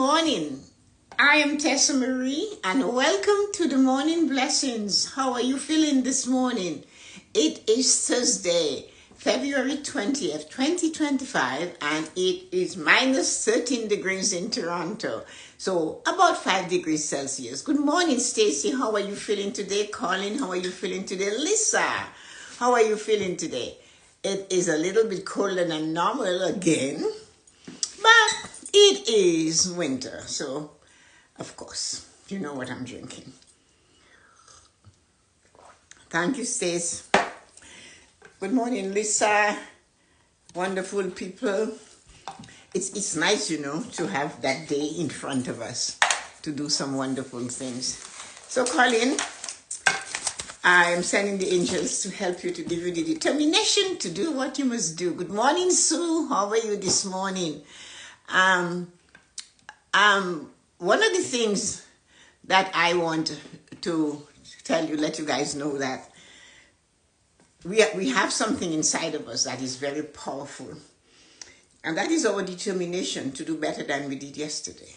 morning. I am Tessa-Marie and welcome to the Morning Blessings. How are you feeling this morning? It is Thursday, February 20th, 2025, and it is minus 13 degrees in Toronto. So about 5 degrees Celsius. Good morning, Stacy. How are you feeling today? Colin, how are you feeling today? Lisa, how are you feeling today? It is a little bit colder than normal again, but it is winter, so of course, you know what I'm drinking. Thank you, Stace. Good morning, Lisa. Wonderful people. It's nice, to have that day in front of us to do some wonderful things. So, Colin, I am sending the angels to help you, to give you the determination to do what you must do. Good morning, Sue. How are you this morning? One of the things that I want to let you guys know, that we have something inside of us that is very powerful. And that is our determination to do better than we did yesterday.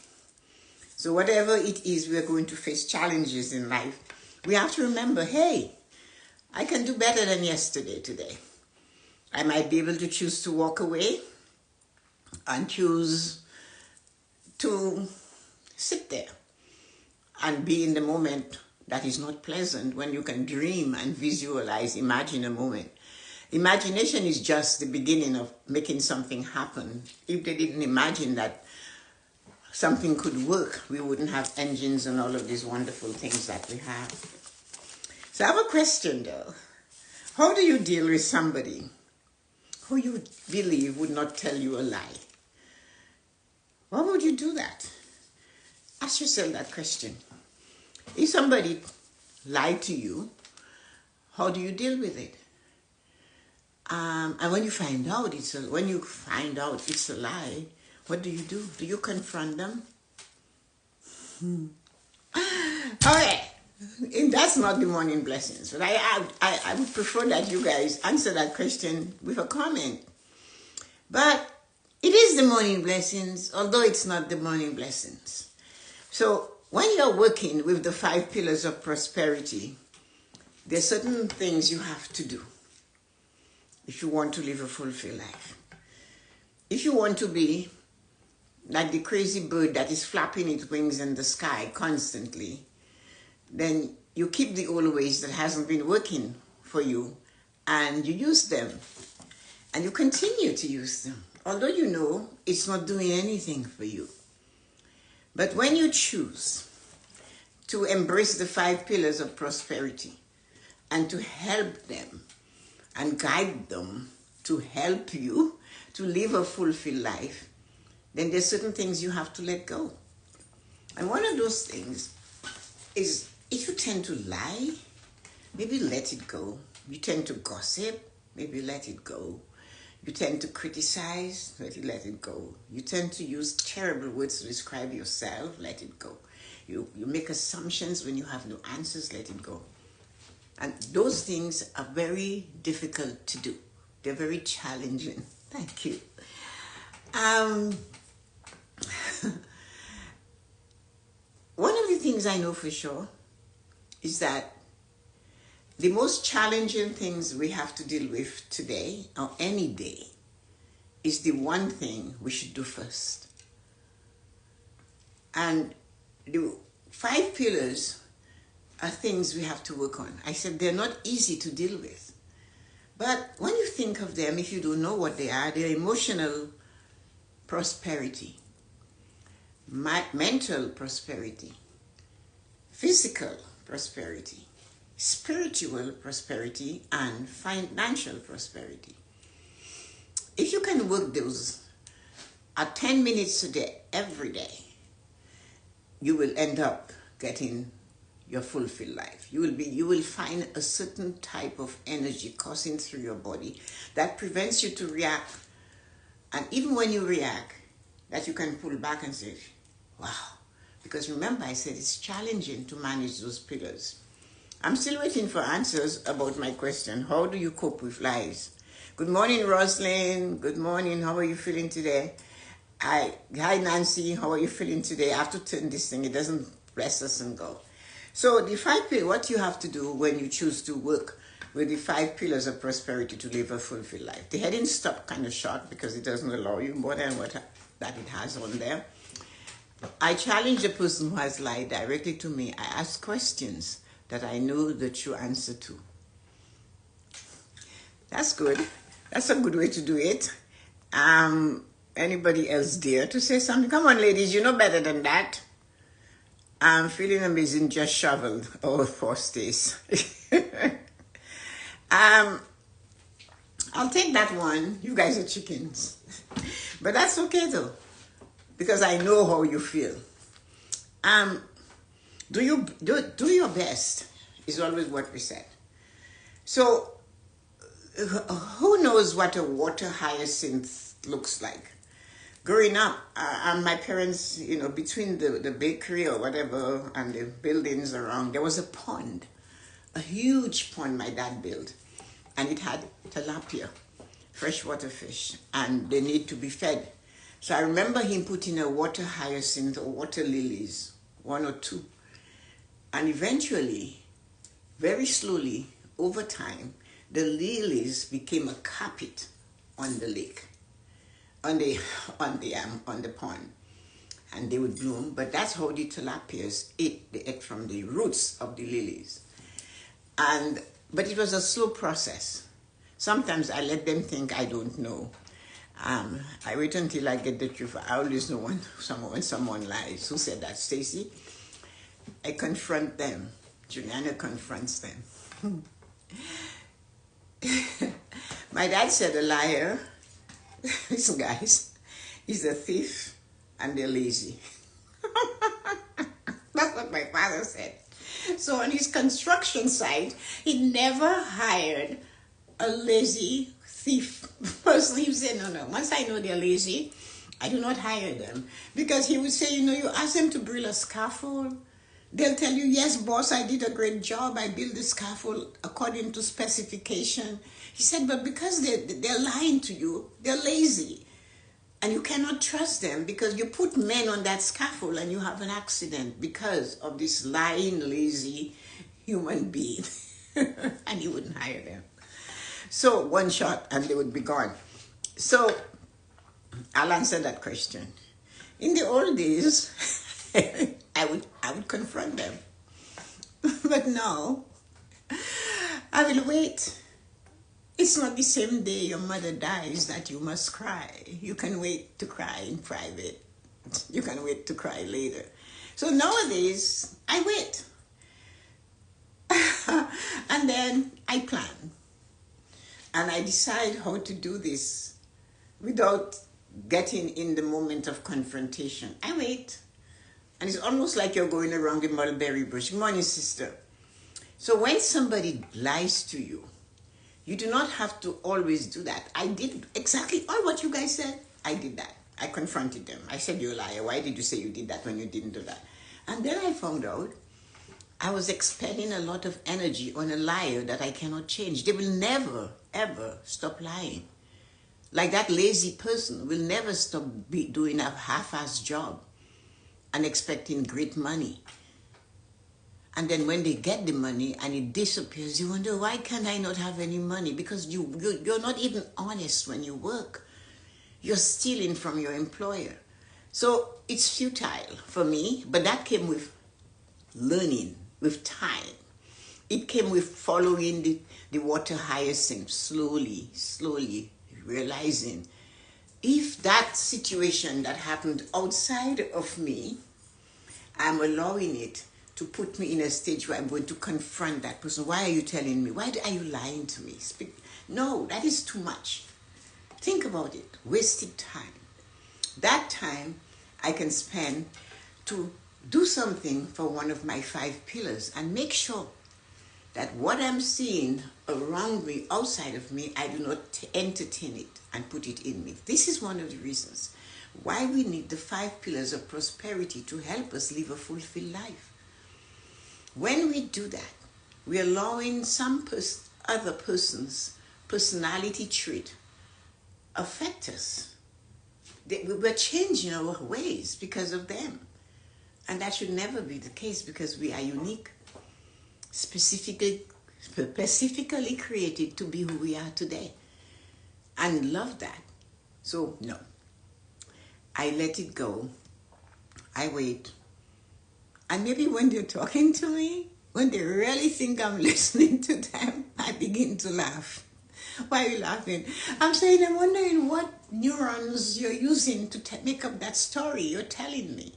So whatever it is, we are going to face challenges in life. We have to remember, hey, I can do better than yesterday today. I might be able to choose to walk away and choose to sit there and be in the moment that is not pleasant, when you can dream and visualize, imagine a moment. Imagination is just the beginning of making something happen. If they didn't imagine that something could work, we wouldn't have engines and all of these wonderful things that we have. So I have a question though. How do you deal with somebody who you believe would not tell you a lie? Why would you do that? Ask yourself that question. If somebody lied to you, how do you deal with it? And when you find out it's a lie, what do you do? Do you confront them? Okay, and that's not the morning blessings. But I would prefer that you guys answer that question with a comment. But it is the morning blessings, although it's not the morning blessings. So when you're working with the 5 pillars of prosperity, there are certain things you have to do if you want to live a fulfilled life. If you want to be like the crazy bird that is flapping its wings in the sky constantly, then you keep the old ways that hasn't been working for you, and you use them, and you continue to use them, although you know it's not doing anything for you. But when you choose to embrace the 5 pillars of prosperity and to help them and guide them to help you to live a fulfilled life, then there's certain things you have to let go. And one of those things is, if you tend to lie, maybe let it go. You tend to gossip, maybe let it go. You tend to criticize, let it go. You tend to use terrible words to describe yourself, let it go. You make assumptions when you have no answers, let it go. And those things are very difficult to do. They're very challenging. Thank you. One of the things I know for sure is that the most challenging things we have to deal with today, or any day, is the one thing we should do first. And the 5 pillars are things we have to work on. I said they're not easy to deal with. But when you think of them, if you don't know what they are, they're emotional prosperity, mental prosperity, physical prosperity, spiritual prosperity, and financial prosperity. If you can work those at 10 minutes a day, every day, you will end up getting your fulfilled life. You will find a certain type of energy coursing through your body that prevents you to react. And even when you react, that you can pull back and say, wow. Because remember, I said it's challenging to manage those pillars. I'm still waiting for answers about my question. How do you cope with lies? Good morning, Roslyn. Good morning. How are you feeling today? Hi Nancy, how are you feeling today? I have to turn this thing, it doesn't press us and go. So the five pillars, what you have to do when you choose to work with the five pillars of prosperity to live a fulfilled life. The heading stop kind of short because it doesn't allow you more than what that it has on there. I challenge the person who has lied directly to me. I ask questions that I know the true answer to. That's good. That's a good way to do it. Anybody else dare to say something? Come on, ladies, you know better than that. I'm feeling amazing, just shoveled over 4 days. I'll take that one. You guys are chickens. But that's okay though, because I know how you feel. Do your best is always what we said. So who knows what a water hyacinth looks like? Growing up, my parents, between the bakery or whatever and the buildings around, there was a pond, a huge pond my dad built. And it had tilapia, freshwater fish, and they need to be fed. So I remember him putting a water hyacinth or water lilies, 1 or 2. And eventually, very slowly, over time, the lilies became a carpet on the lake. On the pond, and they would bloom. But that's how the tilapias ate. They ate from the roots of the lilies, but it was a slow process. Sometimes I let them think I don't know. I wait until I get the truth. I always know when someone lies. Who said that, Stacy? I confront them. Juliana confronts them. My dad said a liar. Listen, guys, he's a thief and they're lazy. That's what my father said. So on his construction site, he never hired a lazy thief person. He would say, no, once I know they're lazy, I do not hire them. Because he would say, you ask them to build a scaffold, they'll tell you, yes, boss, I did a great job. I built the scaffold according to specification. He said, but because they're lying to you, they're lazy. And you cannot trust them because you put men on that scaffold and you have an accident because of this lying, lazy human being. And you wouldn't hire them. So one shot and they would be gone. So I'll answer that question. In the old days, I would confront them. But now, I will wait. It's not the same day your mother dies that you must cry. You can wait to cry in private. You can wait to cry later. So nowadays, I wait. And then I plan. And I decide how to do this without getting in the moment of confrontation. I wait. And it's almost like you're going around the mulberry bush. Good morning, sister. So when somebody lies to you, you do not have to always do that. I did exactly all what you guys said. I did that. I confronted them. I said, you're a liar. Why did you say you did that when you didn't do that? And then I found out I was expending a lot of energy on a liar that I cannot change. They will never, ever stop lying. Like that lazy person will never stop doing a half-assed job and expecting great money. And then when they get the money and it disappears, you wonder, why can't I not have any money? Because you're not even honest when you work. You're stealing from your employer. So it's futile for me, but that came with learning, with time. It came with following the water hyacinth, slowly realizing if that situation that happened outside of me, I'm allowing it to put me in a stage where I'm going to confront that person. Why are you telling me? Why are you lying to me? No, that is too much. Think about it. Wasted time. That time I can spend to do something for one of my 5 pillars and make sure that what I'm seeing around me, outside of me, I do not entertain it and put it in me. This is one of the reasons why we need the 5 pillars of prosperity to help us live a fulfilled life. When we do that, we're allowing some other person's personality trait affect us. we're changing our ways because of them. And that should never be the case, because we are unique, specifically created to be who we are today. And love that. So, no. I let it go. I wait. And maybe when they're talking to me, when they really think I'm listening to them, I begin to laugh. Why are you laughing? I'm saying, I'm wondering what neurons you're using to make up that story you're telling me.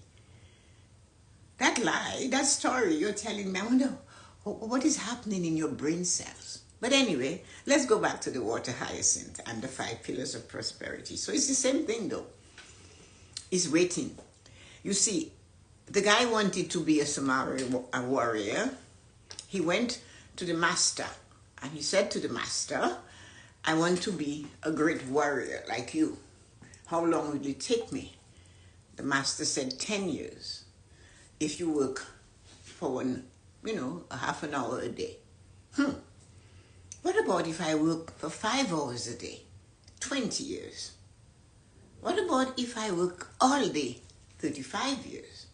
That lie, that story you're telling me, I wonder what is happening in your brain cells. But anyway, let's go back to the water hyacinth and the 5 pillars of prosperity. So it's the same thing though. It's waiting. You see, the guy wanted to be a warrior. He went to the master and he said to the master, I want to be a great warrior like you. How long will it take me? The master said 10 years. If you work for a half an hour a day. What about if I work for 5 hours a day? 20 years. What about if I work all day? 35 years.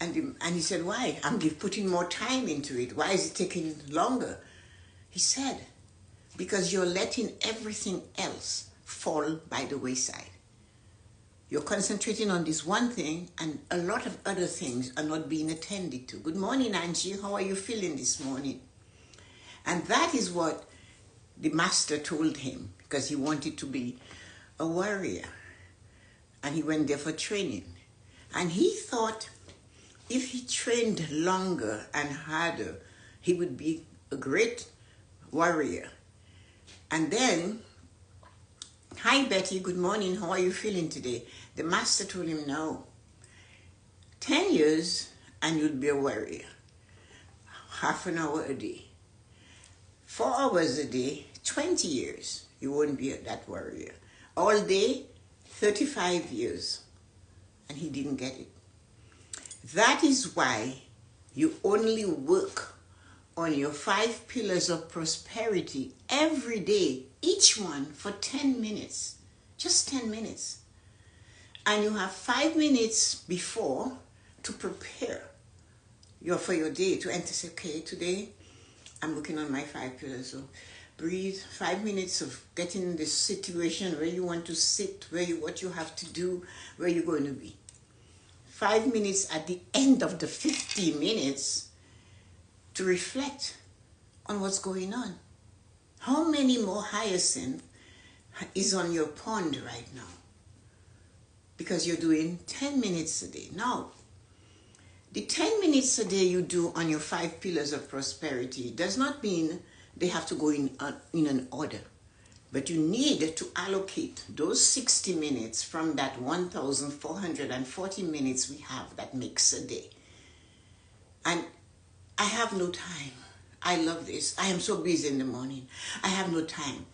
And he said, why? I'm putting more time into it. Why is it taking longer? He said, because you're letting everything else fall by the wayside. You're concentrating on this one thing, and a lot of other things are not being attended to. Good morning, Angie. How are you feeling this morning? And that is what the master told him, because he wanted to be a warrior. And he went there for training. And he thought if he trained longer and harder, he would be a great warrior. And then, hi Betty, good morning, how are you feeling today? The master told him, no, 10 years and you'll be a warrior. Half an hour a day. 4 hours a day, 20 years, you won't be that warrior. All day, 35 years. And he didn't get it. That is why you only work on your 5 pillars of prosperity every day, each one for 10 minutes, just 10 minutes. And you have 5 minutes before to prepare for your day, to enter, say, okay, today I'm working on my 5 pillars. So breathe, 5 minutes of getting in this situation where you want to sit, what you have to do, where you're going to be. 5 minutes at the end of the 50 minutes to reflect on what's going on. How many more hyacinth is on your pond right now? Because you're doing 10 minutes a day. Now, the 10 minutes a day you do on your 5 pillars of prosperity does not mean they have to go in an order. But you need to allocate those 60 minutes from that 1,440 minutes we have that makes a day. And I have no time. I love this. I am so busy in the morning. I have no time.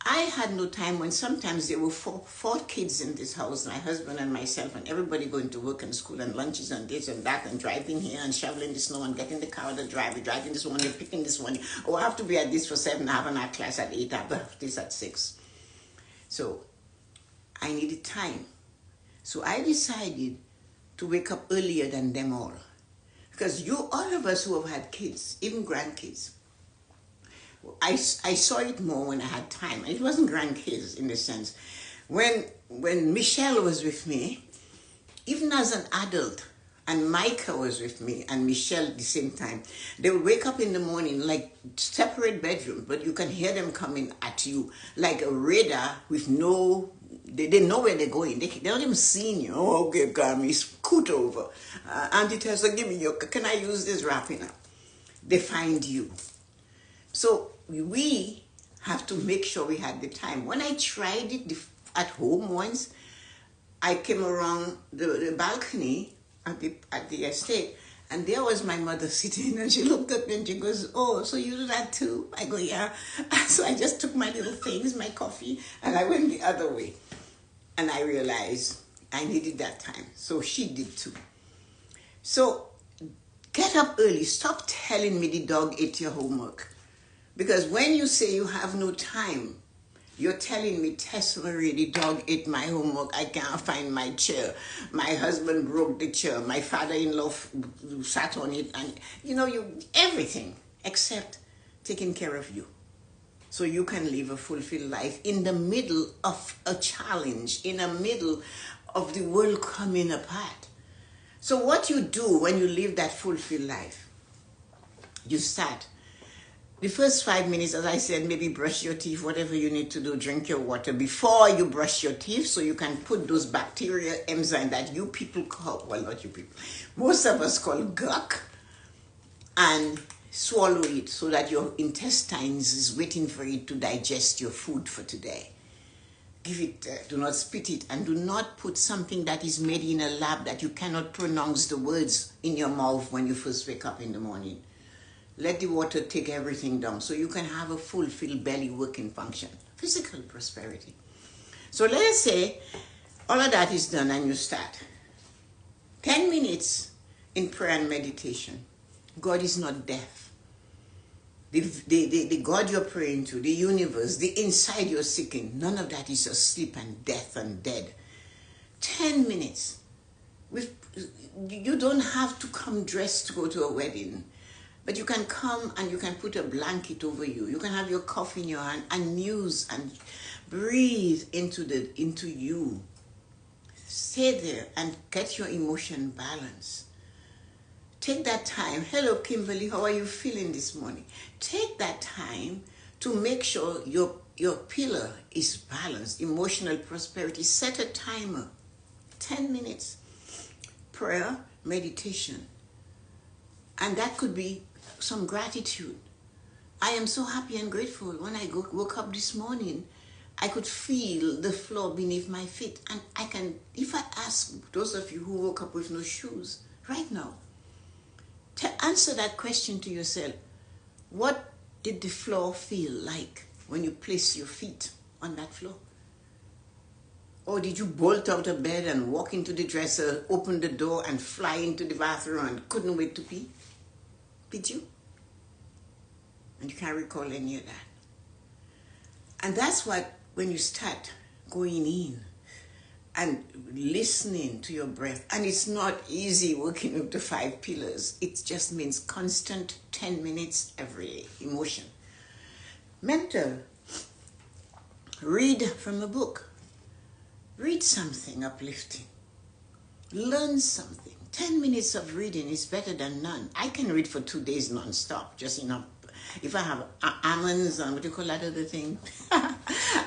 I had no time when sometimes there were four kids in this house, my husband and myself, and everybody going to work and school and lunches and this and that and driving here and shoveling the snow and getting the car to drive, driving this one, picking this one. Oh, I have to be at this for 7, I have an art class at 8, I have this at 6. So I needed time. So I decided to wake up earlier than them all. Because all of us who have had kids, even grandkids, I saw it more when I had time. It wasn't grandkids in the sense. When Michelle was with me, even as an adult, and Micah was with me, and Michelle at the same time, they would wake up in the morning like separate bedrooms, but you can hear them coming at you like a radar with they know where they're going. They're not even seeing you. Oh, okay, come, scoot over. Auntie Tessa, give me can I use this wrapping up? They find you. So we have to make sure we had the time. When I tried it at home once, I came around the balcony at the estate, and there was my mother sitting, and she looked at me and she goes, oh, so you do that too? I go, yeah. So I just took my little things, my coffee, and I went the other way. And I realized I needed that time. So she did too. So get up early. Stop telling me the dog ate your homework. Because when you say you have no time, You're telling me, Tessa-Marie, the dog ate my homework. I can't find my chair. My husband broke the chair. My father-in-law sat on it. And, you everything except taking care of you. So you can live a fulfilled life in the middle of a challenge, in the middle of the world coming apart. So what you do when you live that fulfilled life, you start. The first 5 minutes, as I said, maybe brush your teeth, whatever you need to do, drink your water before you brush your teeth so you can put those bacteria enzyme that you people call, well, not you people, most of us call gunk, and swallow it so that your intestines is waiting for it to digest your food for today. Give it, do not spit it, and do not put something that is made in a lab that you cannot pronounce the words in your mouth when you first wake up in the morning. Let the water take everything down so you can have a fulfilled belly working function. Physical prosperity. So let us say all of that is done and you start. 10 minutes in prayer and meditation. God is not deaf. The God you're praying to, the universe, the inside you're seeking, none of that is asleep and death and dead. 10 minutes. You don't have to come dressed to go to a wedding. But you can come and you can put a blanket over you. You can have your coffee in your hand and muse and breathe into you. Stay there and get your emotion balanced. Take that time. Hello, Kimberly. How are you feeling this morning? Take that time to make sure your pillar is balanced. Emotional prosperity. Set a timer. 10 minutes. Prayer, meditation. And that could be some gratitude. I am so happy and grateful. When I woke up this morning, I could feel the floor beneath my feet. And I can, if I ask those of you who woke up with no shoes right now, to answer that question to yourself, what did the floor feel like when you placed your feet on that floor? Or did you bolt out of bed and walk into the dresser, open the door and fly into the bathroom and couldn't wait to pee? Did you? And you can't recall any of that. And that's what, when you start going in and listening to your breath, and it's not easy working with the 5 pillars. It just means constant 10 minutes every day. Emotion. Mental. Read from a book. Read something uplifting. Learn something. 10 minutes of reading is better than none. I can read for 2 days non-stop, just if I have almonds and what do you call that other thing?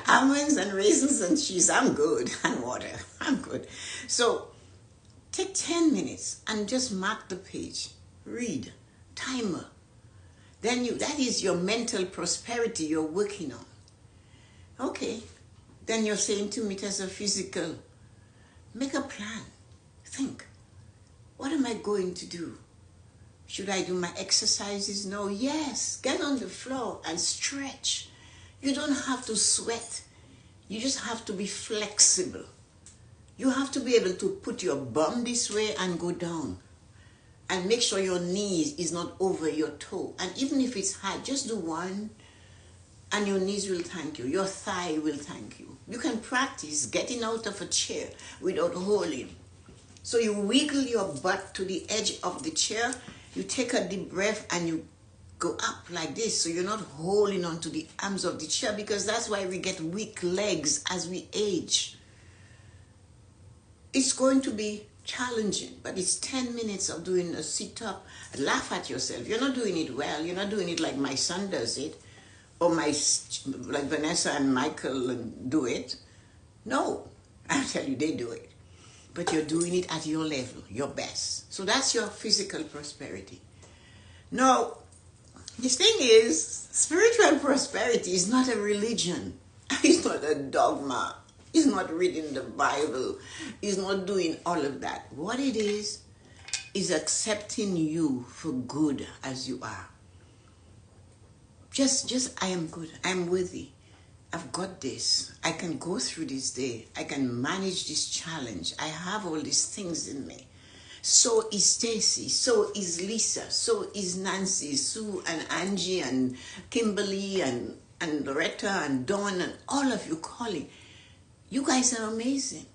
Almonds and raisins and cheese, I'm good. And water, I'm good. So take 10 minutes and just mark the page. Read. Timer. Then that is your mental prosperity you're working on. Okay. Then you're saying to me, as a physical, make a plan. Think. What am I going to do? Should I do my exercises? No. Yes. Get on the floor and stretch. You don't have to sweat. You just have to be flexible. You have to be able to put your bum this way and go down. And make sure your knees is not over your toe. And even if it's hard, just do one and your knees will thank you. Your thigh will thank you. You can practice getting out of a chair without holding. So you wiggle your butt to the edge of the chair. You take a deep breath and you go up like this. So you're not holding on to the arms of the chair, because that's why we get weak legs as we age. It's going to be challenging, but it's 10 minutes of doing a sit-up. Laugh at yourself. You're not doing it well. You're not doing it like my son does it, or like Vanessa and Michael do it. No, I'll tell you, they do it. But you're doing it at your level, your best. So that's your physical prosperity. Now, the thing is, spiritual prosperity is not a religion. It's not a dogma. It's not reading the Bible. It's not doing all of that. What it is accepting you for good as you are. Just I am good. I am worthy. I've got this. I can go through this day. I can manage this challenge. I have all these things in me. So is Stacy. So is Lisa. So is Nancy, Sue, and Angie, and Kimberly, and and Loretta and Dawn and all of you calling. You guys are amazing.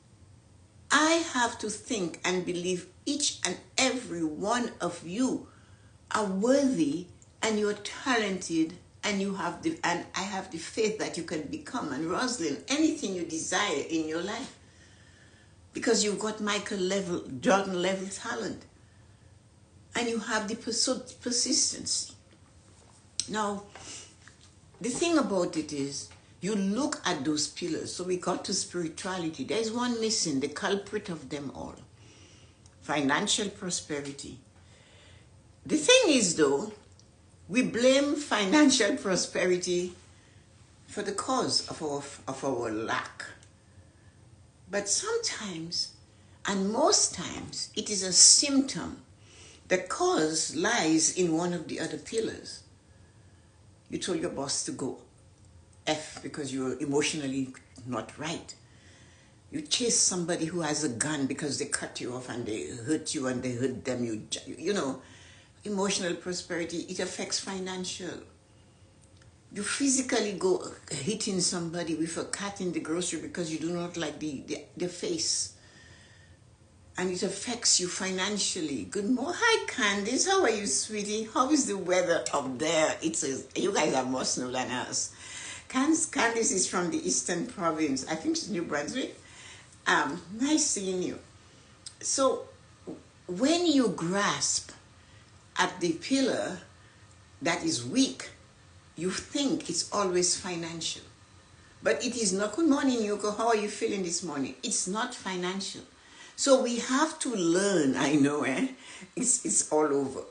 I have to think and believe each and every one of you are worthy and you're talented and I have the faith that you can become, and Rosalind, anything you desire in your life, because you've got Jordan level talent and you have the persistence. Now, the thing about it is, you look at those pillars. So we got to spirituality. There's one missing, the culprit of them all. Financial prosperity. The thing is though, we blame financial prosperity for the cause of our lack. But sometimes, and most times, it is a symptom. The cause lies in one of the other pillars. You told your boss to go F because you're emotionally not right. You chase somebody who has a gun because they cut you off and they hurt you and they hurt them. You know, emotional prosperity, it affects financial. You physically go hitting somebody with a cat in the grocery because you do not like the face. And it affects you financially. Good morning. Hi, Candice. How are you, sweetie? How is the weather up there? You guys are more snow than us. Candice is from the Eastern Province. I think it's New Brunswick. Nice seeing you. So, when you grasp at the pillar that is weak, you think it's always financial. But it is not. Good morning, Yuko. How are you feeling this morning? It's not financial. So we have to learn. I know, it's all over,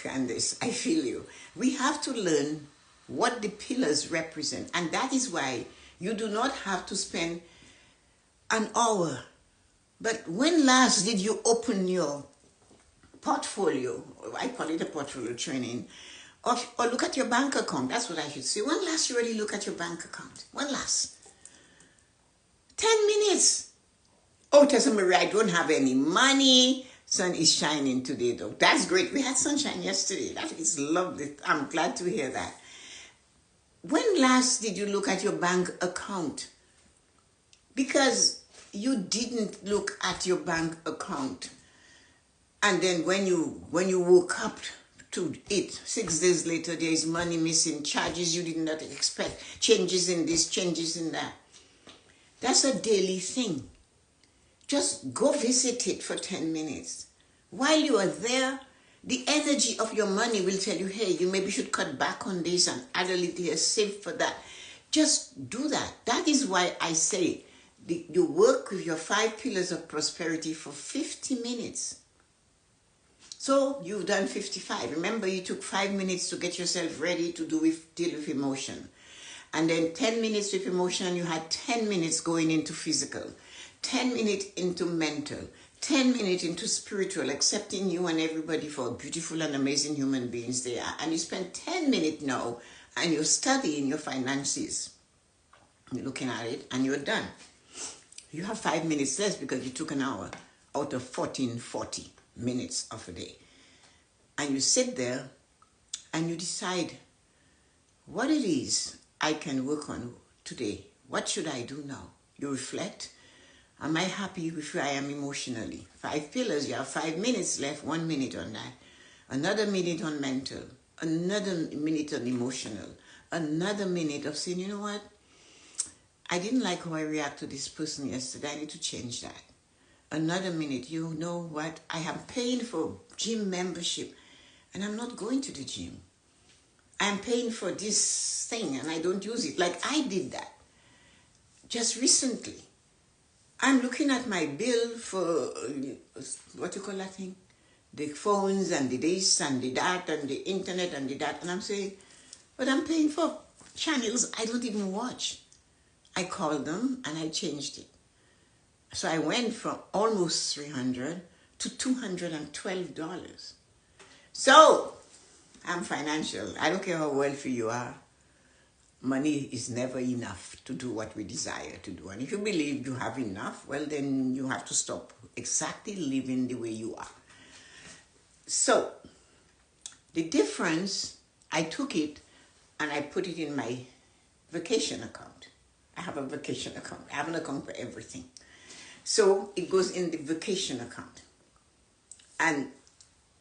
Candice. I feel you. We have to learn what the pillars represent. And that is why you do not have to spend an hour. But when last did you open your portfolio? I call it a portfolio training. Or look at your bank account. That's what I should say. When last you really look at your bank account? When last? 10 minutes. Oh, Tessa-Marie, I don't have any money. Sun is shining today, though. That's great. We had sunshine yesterday. That is lovely. I'm glad to hear that. When last did you look at your bank account? Because you didn't look at your bank account. And then when you woke up to it, 6 days later, there is money missing, charges you did not expect, changes in this, changes in that. That's a daily thing. Just go visit it for 10 minutes. While you are there, the energy of your money will tell you, hey, you maybe should cut back on this and add a little here, save for that. Just do that. That is why I say you work with your 5 pillars of prosperity for 50 minutes. So you've done 55. Remember, you took 5 minutes to get yourself ready to deal with emotion. And then 10 minutes with emotion, you had 10 minutes going into physical. 10 minutes into mental, 10 minutes into spiritual, accepting you and everybody for beautiful and amazing human beings they are. And you spend 10 minutes now and you're studying your finances. You're looking at it and you're done. You have 5 minutes less because you took an hour out of 40 minutes of a day. And you sit there and you decide what it is I can work on today. What should I do now? You reflect. Am I happy with where I am emotionally? 5 pillars, you have 5 minutes left, 1 minute on that. Another minute on mental. Another minute on emotional. Another minute of saying, you know what? I didn't like how I react to this person yesterday. I need to change that. Another minute, you know what? I am paying for gym membership and I'm not going to the gym. I'm paying for this thing and I don't use it. Like I did that just recently. I'm looking at my bill for, what you call that thing? The phones and the this and the that and the internet and the that. And I'm saying, but I'm paying for channels I don't even watch. I called them and I changed it. So I went from almost $300 to $212. So I'm financial. I don't care how wealthy you are. Money is never enough to do what we desire to do. And if you believe you have enough, well, then you have to stop exactly living the way you are. So, the difference, I took it and I put it in my vacation account. I have a vacation account. I have an account for everything. So it goes in the vacation account. And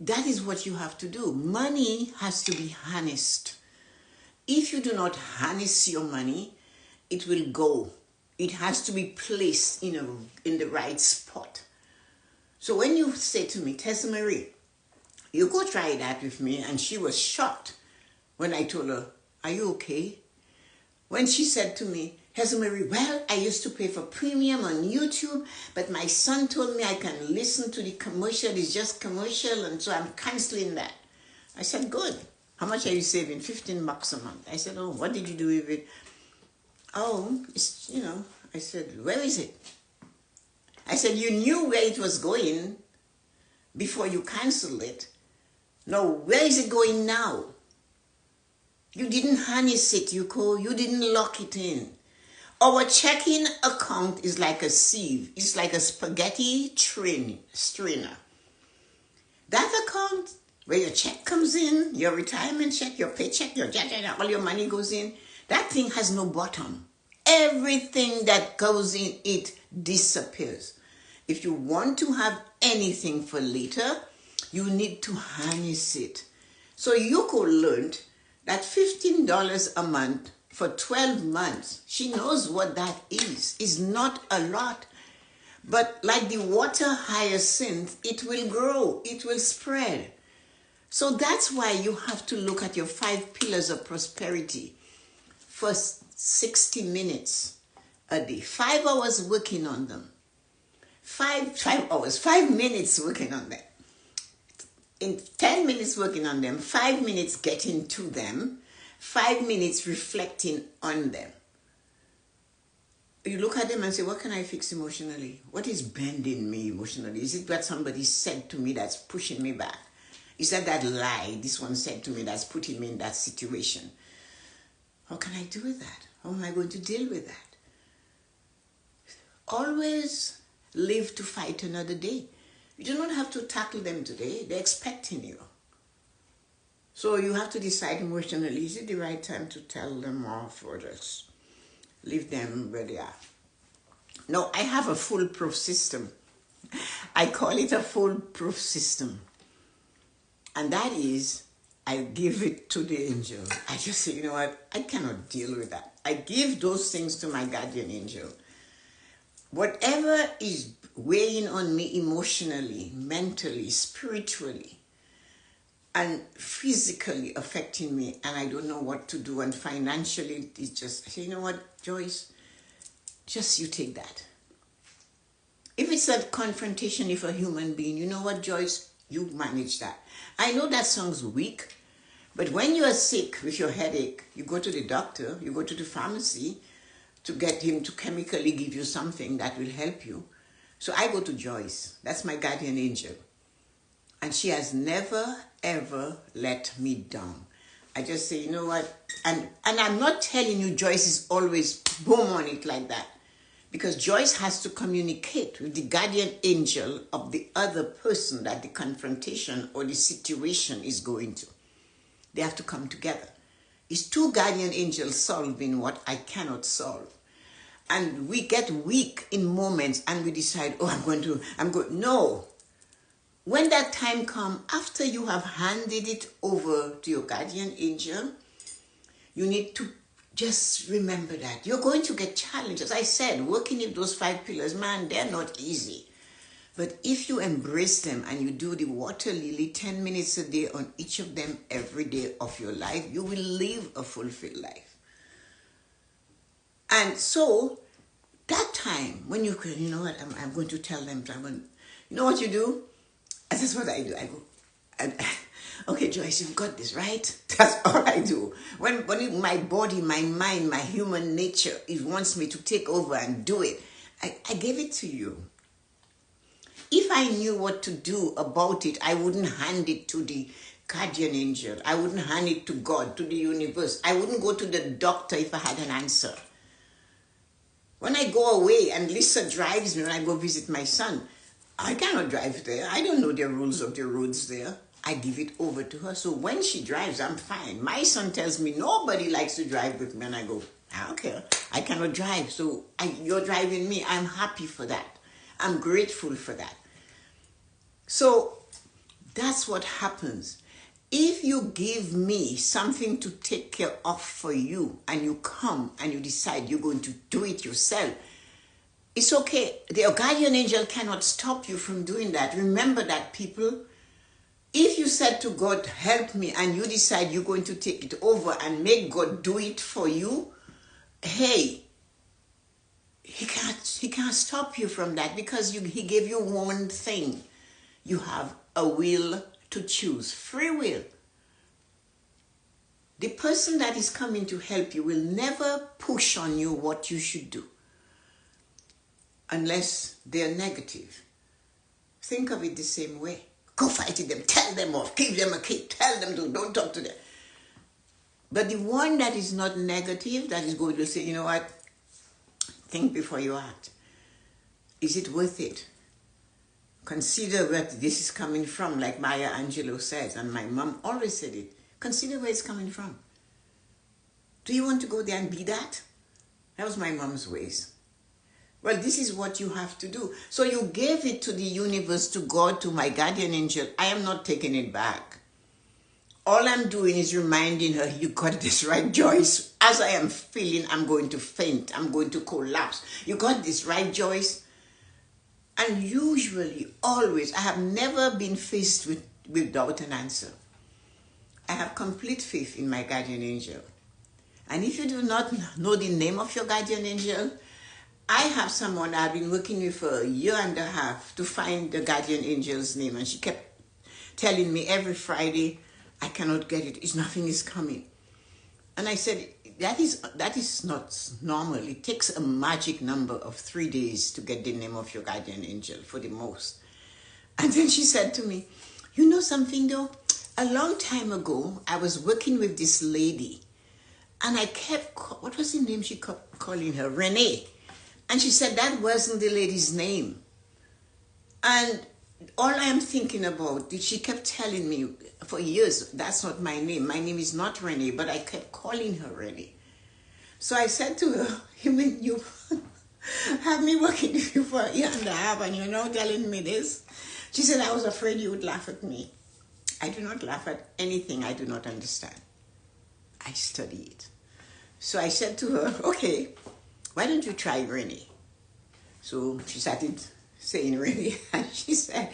that is what you have to do. Money has to be harnessed. If you do not harness your money, it will go. It has to be placed in the right spot. So when you say to me, Tessa-Marie, you go try that with me, and she was shocked when I told her, are you okay? When she said to me, Tessa-Marie, well, I used to pay for premium on YouTube, but my son told me I can listen to the commercial. It's just commercial, and so I'm canceling that. I said, good. How much are you saving? $15 a month. I said, oh, what did you do with it? Oh, it's, I said, where is it? I said, you knew where it was going before you canceled it. No, where is it going now? You didn't harness it, Yuko. You didn't lock it in. Our checking account is like a sieve. It's like a spaghetti strainer. That account where your check comes in, your retirement check, your paycheck, all your money goes in, that thing has no bottom. Everything that goes in it disappears. If you want to have anything for later, you need to harness it. So Yuko learned that $15 a month for 12 months, she knows what that is. It's not a lot. But like the water hyacinth, it will grow, it will spread. So that's why you have to look at your 5 pillars of prosperity for 60 minutes a day. 5 hours working on them. 5 minutes working on them. In 10 minutes working on them, 5 minutes getting to them, 5 minutes reflecting on them. You look at them and say, what can I fix emotionally? What is bending me emotionally? Is it what somebody said to me that's pushing me back? Is that lie this one said to me that's putting me in that situation? How can I do with that? How am I going to deal with that? Always live to fight another day. You do not have to tackle them today. They're expecting you. So you have to decide emotionally, is it the right time to tell them off or just leave them where they are? No, I have a foolproof system. I call it a foolproof system. And that is, I give it to the angel. I just say, you know what, I cannot deal with that. I give those things to my guardian angel. Whatever is weighing on me emotionally, mentally, spiritually, and physically affecting me, and I don't know what to do, and financially, it's just, I say, you know what, Joyce, just you take that. If it's a confrontation with a human being, you know what, Joyce, you manage that. I know that sounds weak, but when you are sick with your headache, you go to the doctor, you go to the pharmacy to get him to chemically give you something that will help you. So I go to Joyce. That's my guardian angel. And she has never, ever let me down. I just say, you know what? And I'm not telling you Joyce is always boom on it like that. Because Joyce has to communicate with the guardian angel of the other person that the confrontation or the situation is going to. They have to come together. It's 2 guardian angels solving what I cannot solve. And we get weak in moments and we decide, oh, No. When that time comes, after you have handed it over to your guardian angel, you need to just remember that. You're going to get challenged. As I said, working with those 5 pillars, man, they're not easy. But if you embrace them and you do the water lily 10 minutes a day on each of them every day of your life, you will live a fulfilled life. And so, that time, when you know what, I'm going to tell them, you know what you do? That's what I do. I go, okay, Joyce, you've got this, right? That's all I do. When my body, my mind, my human nature, it wants me to take over and do it, I gave it to you. If I knew what to do about it, I wouldn't hand it to the guardian angel. I wouldn't hand it to God, to the universe. I wouldn't go to the doctor if I had an answer. When I go away and Lisa drives me when I go visit my son, I cannot drive there. I don't know the rules of the roads there. I give it over to her. So when she drives, I'm fine. My son tells me nobody likes to drive with me, and I go, I don't care. I cannot drive, so you're driving me. I'm happy for that. I'm grateful for that. So that's what happens. If you give me something to take care of for you, and you come and you decide you're going to do it yourself, it's okay. The guardian angel cannot stop you from doing that. Remember that, people. If you said to God, help me, and you decide you're going to take it over and make God do it for you, hey, he can't stop you from that, because he gave you one thing. You have a will to choose, free will. The person that is coming to help you will never push on you what you should do, unless they're negative. Think of it the same way. Go fight them, tell them off, give them a kick, tell them to, don't talk to them. But the one that is not negative, that is going to say, you know what, think before you act. Is it worth it? Consider where this is coming from, like Maya Angelou says, and my mom always said it. Consider where it's coming from. Do you want to go there and be that? That was my mom's ways. Well, this is what you have to do. So you gave it to the universe, to God, to my guardian angel. I am not taking it back. All I'm doing is reminding her, you got this right, Joyce. As I am feeling, I'm going to faint. I'm going to collapse. You got this right, Joyce. And usually, always, I have never been faced without an answer. I have complete faith in my guardian angel. And if you do not know the name of your guardian angel, I have someone I've been working with for a year and a half to find the guardian angel's name. And she kept telling me every Friday, I cannot get it. Nothing is coming. And I said, that is not normal. It takes a magic number of 3 days to get the name of your guardian angel for the most. And then she said to me, you know something though? A long time ago, I was working with this lady. And I kept, what was the name she kept calling her? Renee. And she said that wasn't the lady's name. And all I am thinking about, she kept telling me for years, that's not my name. My name is not Renee, but I kept calling her Renee. So I said to her, you mean you have me working with you for a year and a half and you're now telling me this? She said, I was afraid you would laugh at me. I do not laugh at anything I do not understand. I study it. So I said to her, okay, why don't you try Renee? So she started saying Renee, and she said,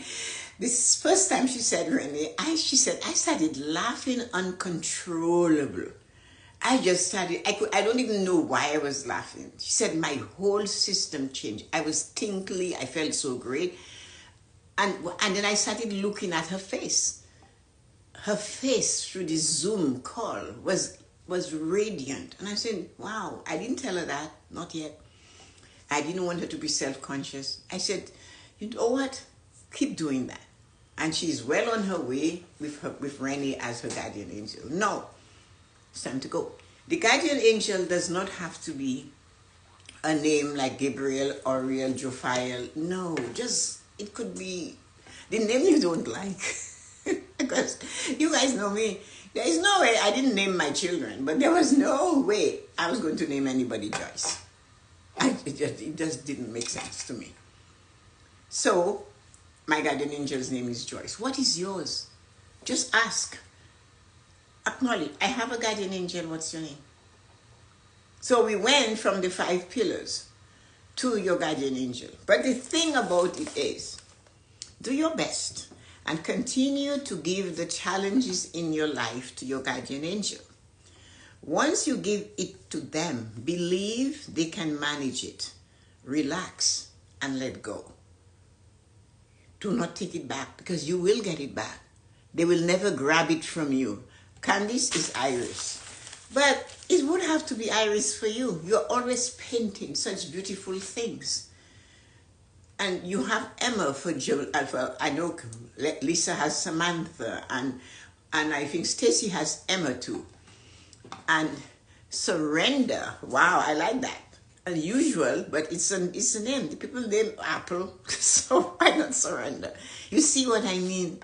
this first time she said Renee, she said, I started laughing uncontrollable. I just started, I don't even know why I was laughing. She said, my whole system changed. I was tinkly, I felt so great. And then I started looking at her face. Her face through the Zoom call was radiant. And I said, wow, I didn't tell her that, not yet. I didn't want her to be self-conscious. I said, you know what? Keep doing that. And she's well on her way with Renee as her guardian angel. No, it's time to go. The guardian angel does not have to be a name like Gabriel, Oriel, Jophiel. No, just, it could be the name you don't like. Because you guys know me. There is no way, I didn't name my children, but there was no way I was going to name anybody Joyce. It just didn't make sense to me. So, my guardian angel's name is Joyce. What is yours? Just ask. Acknowledge. I have a guardian angel. What's your name? So we went from the 5 pillars to your guardian angel. But the thing about it is, do your best and continue to give the challenges in your life to your guardian angel. Once you give it to them, believe they can manage it. Relax and let go. Do not take it back, because you will get it back. They will never grab it from you. Candice is Iris. But it would have to be Iris for you. You're always painting such beautiful things. And you have Emma for I know Lisa has Samantha, and I think Stacy has Emma too. And surrender. Wow, I like that. Unusual, but it's a name. The people name Apple, so why not surrender? You see what I mean?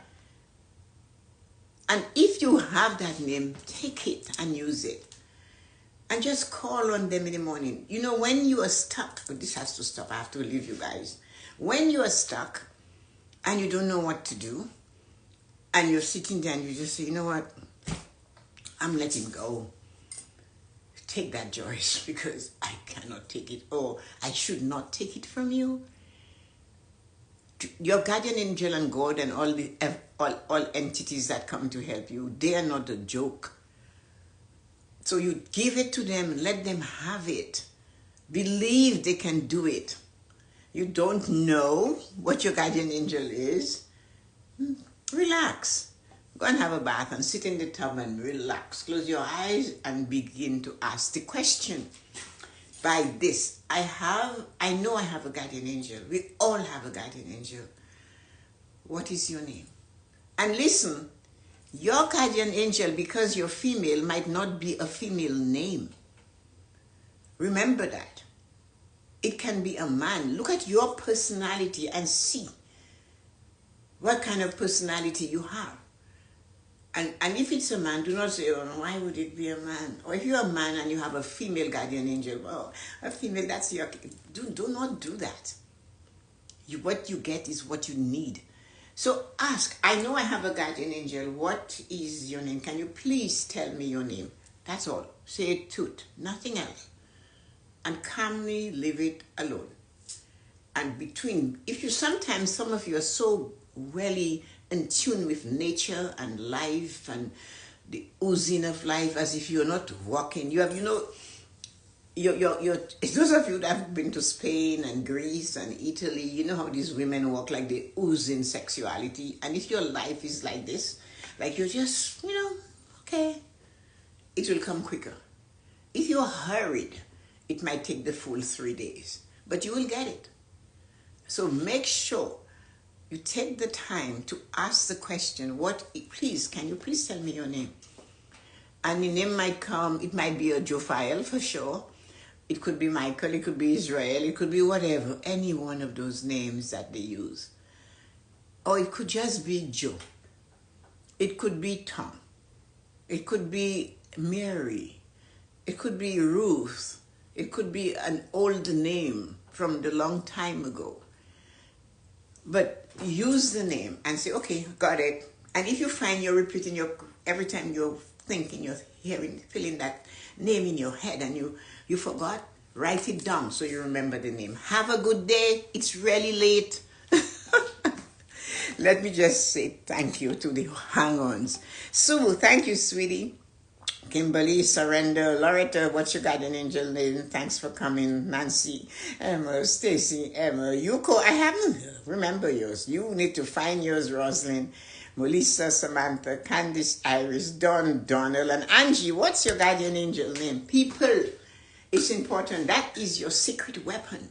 And if you have that name, take it and use it. and just call on them in the morning. You know, when you are stuck, oh, this has to stop, I have to leave you guys. When you are stuck and you don't know what to do, and you're sitting there and you just say, you know what, I'm letting go. Take that, Joyce, because I cannot take it, or I should not take it from you. Your guardian angel and God and all entities that come to help you, they are not a joke. So you give it to them, let them have it. Believe they can do it. You don't know what your guardian angel is? Relax. Go and have a bath and sit in the tub and relax. Close your eyes and begin to ask the question. By this, I know I have a guardian angel. We all have a guardian angel. What is your name? And listen, your guardian angel, because you're female, might not be a female name. Remember that. It can be a man. Look at your personality and see what kind of personality you have. And if it's a man, do not say, oh, why would it be a man? Or if you're a man and you have a female guardian angel, well, a female, that's your... Do not do that. What you get is what you need. So ask, I know I have a guardian angel. What is your name? Can you please tell me your name? That's all. Say it toot, nothing else. And calmly leave it alone. And if you sometimes, some of you are so really in tune with nature and life and the oozing of life, as if you're not walking. You have, those of you that have been to Spain and Greece and Italy, you know how these women walk, like they ooze in sexuality. And if your life is like this, like you're just, okay, it will come quicker. If you're hurried, it might take the full 3 days, but you will get it. So make sure you take the time to ask the question, can you please tell me your name? And the name might come, it might be a Jophiel for sure. It could be Michael, it could be Israel, it could be whatever, any one of those names that they use. Or it could just be Joe. It could be Tom. It could be Mary. It could be Ruth. It could be an old name from the long time ago. But use the name and say, okay, got it. And if you find you're repeating every time you're thinking, you're feeling that name in your head and you forgot, write it down so you remember the name. Have a good day. It's really late. Let me just say thank you to the hang-ons. Sue, thank you, sweetie. Kimberly, Surrender, Loretta, what's your guardian angel name? Thanks for coming. Nancy, Emma, Stacy, Emma, Yuko, I haven't remember yours. You need to find yours, Rosalind, Melissa, Samantha, Candice, Iris, Dawn, Donald, and Angie. What's your guardian angel name? People, it's important. That is your secret weapon.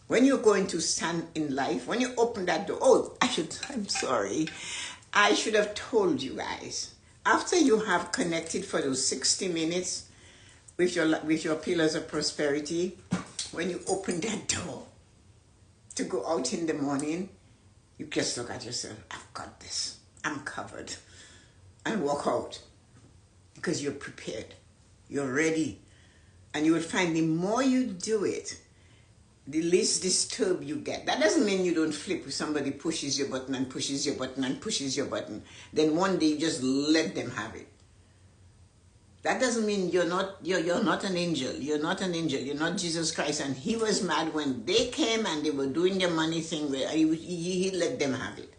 When you're going to stand in life, when you open that door, I'm sorry. I should have told you guys. After you have connected for those 60 minutes with your pillars of prosperity, when you open that door to go out in the morning, you just look at yourself, I've got this, I'm covered, and walk out because you're prepared, you're ready. And you will find the more you do it, the least disturbed you get. That doesn't mean you don't flip if somebody pushes your button and pushes your button and pushes your button. Then one day you just let them have it. That doesn't mean you're not an angel. You're not an angel. You're not Jesus Christ. And he was mad when they came and they were doing their money thing where he let them have it.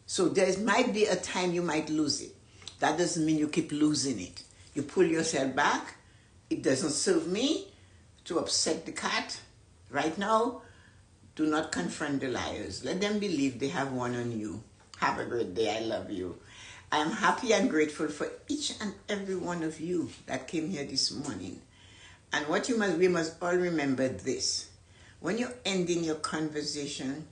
So there might be a time you might lose it. That doesn't mean you keep losing it. You pull yourself back. It doesn't serve me to upset the cat. Right now, do not confront the liars. Let them believe they have one on you. Have a great day. I love you. I am happy and grateful for each and every one of you that came here this morning. And we must all remember this. When you're ending your conversation,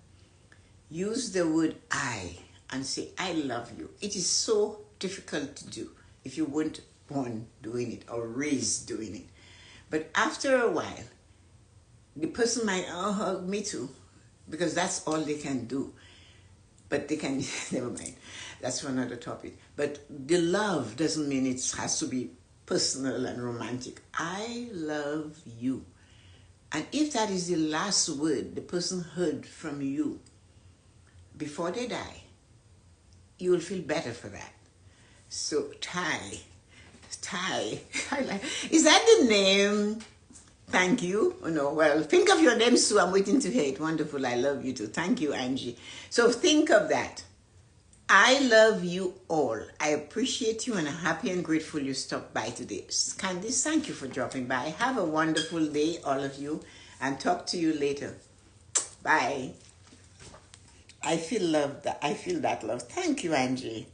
use the word I and say, I love you. It is so difficult to do if you weren't born doing it or raised doing it. But after a while, the person might hug me too, because that's all they can do. But they can, never mind. That's for another topic. But the love doesn't mean it has to be personal and romantic. I love you. And if that is the last word the person heard from you before they die, you will feel better for that. So, Ty, is that the name? Thank you. Oh, no, well, think of your name, Sue. I'm waiting to hear it. Wonderful. I love you too. Thank you, Angie. So think of that. I love you all. I appreciate you and I'm happy and grateful you stopped by today. Candice, thank you for dropping by. Have a wonderful day, all of you, and talk to you later. Bye. I feel love. I feel that love. Thank you, Angie.